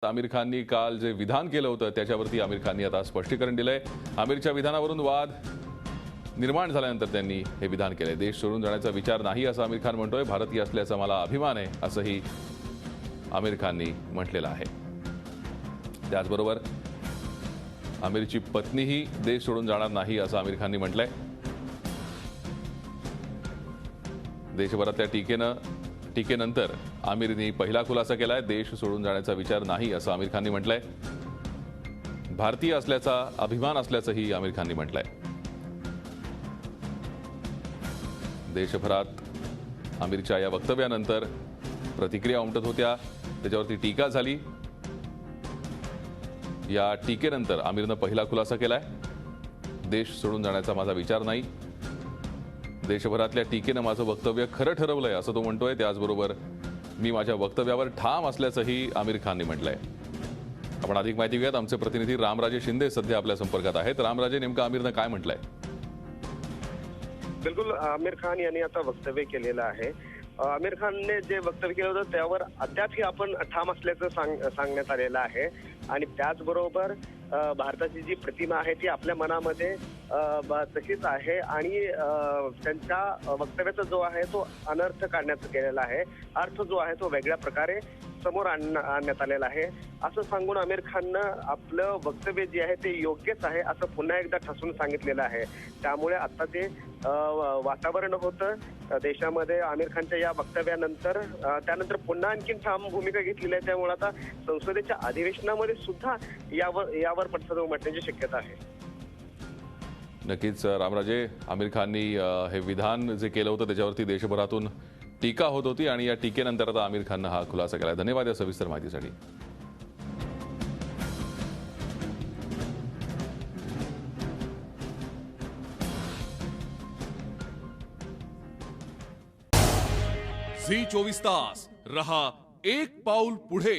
आमिर खाननी काल जे विधान केलं होतं त्याच्यावरती आमिर खाननी आता स्पष्टीकरण दिलंय। आमिरच्या विधानावरून वाद निर्माण झाल्यानंतर त्यांनी हे विधान केले। देश सोडून जाण्याचा विचार नाही असं आमिर खान म्हणतोय। भारतीय असल्याचा मला अभिमान आहे असंही आमिर खाननी म्हटलेलं आहे। त्याचबरोबर आमिरची पत्नीही देश सोडून जाणार नाही असं आमिर खाननी म्हटलंय। देशभरातल्या टीकेनंतर आमिरनी पहिला खुलासा केलाय। देश सोडून जाण्याचा विचार नाही असं आमिर खाननी म्हटलंय। भारतीय असल्याचा अभिमान असल्याचंही आमिर खाननी म्हटलंय। देशभरात आमिरच्या या वक्तव्यानंतर प्रतिक्रिया उमटत होत्या, त्याच्यावरती टीका झाली। या टीकेनंतर आमिरनं पहिला खुलासा केलाय। देश सोडून जाण्याचा माझा विचार नाही। देशभरातल्या टीकेनं माझं वक्तव्य खरं ठरवलंय असं तो म्हणतोय। त्याचबरोबर मी माझ्या वक्तव्यावर ठाम असल्याचंही आमिर खाननी म्हटलंय। आपण अधिक माहिती घेऊयात। आमचे प्रतिनिधी रामराजे शिंदे सध्या आपल्या संपर्कात आहेत। रामराजे, नेमकं आमिरनं काय म्हटलंय? बिलकुल, आमिर खान यांनी आता वक्तव्य केलेलं आहे। आमिर खानने जे वक्तव्य केलं होतं त्यावर अद्यापही आपण ठाम असल्याचं सांगण्यात आलेलं आहे। आणि त्याचबरोबर भारताची जी प्रतिमा आहे ती आपल्या मनामध्ये तशीच आहे आणि त्यांच्या वक्तव्याचा जो आहे तो अनर्थ काढण्यात केलेला आहे। अर्थ जो आहे तो वेगळ्या प्रकारे समोर आणण्यात आलेला आहे असं सांगून आमिर खाननं आपलं वक्तव्य जे आहे ते योग्यच आहे असं पुन्हा एकदा ठसून सांगितलेलं आहे। त्यामुळे आता ते वातावरण होतं देशामध्ये आमिर खानच्या या वक्तव्यानंतर त्यानंतर पुन्हा आणखी ठाम भूमिका घेतलेली आहे। त्यामुळे आता संसदेच्या अधिवेशनामध्ये सुद्धा यावर पडसाद उमटण्याची शक्यता आहे। नक्कीच रामराजे, आमिर खाननी हे विधान जे केलं होतं त्याच्यावरती देशभरातून टीका होत होती आणि या टीकेनंतर आता आमिर खाननं हा खुलासा केला। धन्यवाद या सविस्तर माहितीसाठी। झी 24 तास रहा एक पाऊल पुढे।